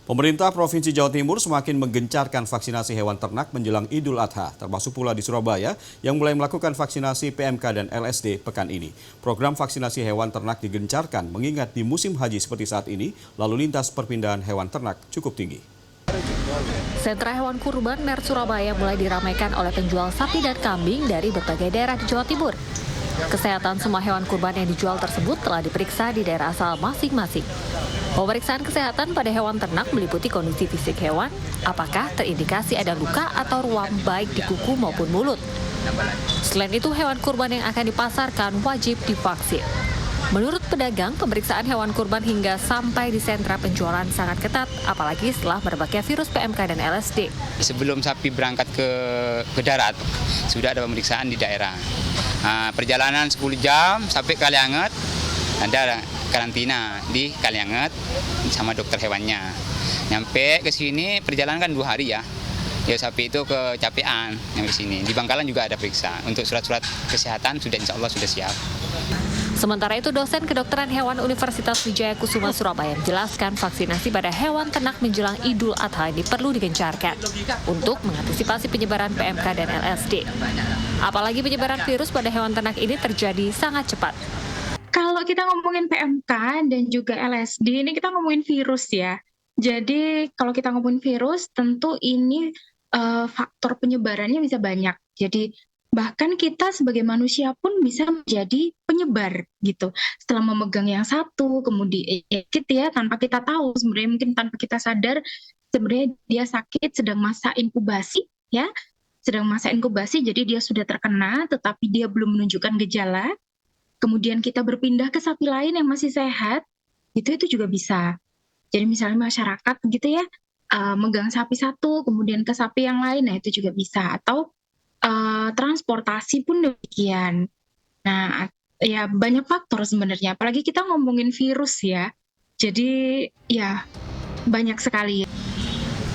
Pemerintah Provinsi Jawa Timur semakin menggencarkan vaksinasi hewan ternak menjelang Idul Adha, termasuk pula di Surabaya yang mulai melakukan vaksinasi PMK dan LSD pekan ini. Program vaksinasi hewan ternak digencarkan mengingat di musim haji seperti saat ini, lalu lintas perpindahan hewan ternak cukup tinggi. Sentra hewan kurban Mer Surabaya mulai diramaikan oleh penjual sapi dan kambing dari berbagai daerah di Jawa Timur. Kesehatan semua hewan kurban yang dijual tersebut telah diperiksa di daerah asal masing-masing. Pemeriksaan kesehatan pada hewan ternak meliputi kondisi fisik hewan, apakah terindikasi ada luka atau ruam baik di kuku maupun mulut. Selain itu, hewan kurban yang akan dipasarkan wajib divaksin. Menurut pedagang, pemeriksaan hewan kurban hingga sampai di sentra penjualan sangat ketat, apalagi setelah merebaknya virus PMK dan LSD. Sebelum sapi berangkat ke darat, sudah ada pemeriksaan di daerah. Perjalanan 10 jam sampai Kalianget, ada karantina di Kalianget sama dokter hewannya. Nyampe ke sini perjalanan kan 2 hari ya. Ya sapi itu kecapean nyampe sini. Di Bangkalan juga ada periksa. Untuk surat-surat kesehatan sudah insya Allah sudah siap. Sementara itu, dosen kedokteran hewan Universitas Wijaya Kusuma Surabaya menjelaskan vaksinasi pada hewan ternak menjelang Idul Adha ini perlu digencarkan untuk mengantisipasi penyebaran PMK dan LSD. Apalagi penyebaran virus pada hewan ternak ini terjadi sangat cepat. Kalau kita ngomongin PMK dan juga LSD, ini kita ngomongin virus ya. Jadi kalau kita ngomongin virus, tentu ini faktor penyebarannya bisa banyak. Jadi bahkan kita sebagai manusia pun bisa menjadi penyebar gitu. Setelah memegang yang satu, kemudian ya tanpa kita tahu, sebenarnya mungkin tanpa kita sadar, sebenarnya dia sakit, sedang masa inkubasi ya. Sedang masa inkubasi, jadi dia sudah terkena, tetapi dia belum menunjukkan gejala. Kemudian kita berpindah ke sapi lain yang masih sehat, itu juga bisa. Jadi misalnya masyarakat gitu ya, megang sapi satu, kemudian ke sapi yang lain, nah itu juga bisa. Atau transportasi pun demikian. Nah, ya banyak faktor sebenarnya. Apalagi kita ngomongin virus ya. Jadi ya banyak sekali.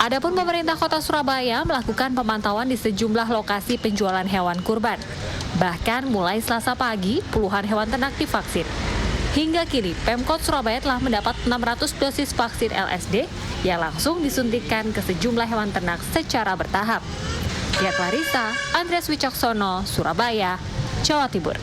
Adapun pemerintah Kota Surabaya melakukan pemantauan di sejumlah lokasi penjualan hewan kurban. Bahkan mulai Selasa pagi, puluhan hewan ternak divaksin. Hingga kini, Pemkot Surabaya telah mendapat 600 dosis vaksin LSD yang langsung disuntikan ke sejumlah hewan ternak secara bertahap. Tia Clarissa, Andreas Wicaksono, Surabaya, Jawa Timur.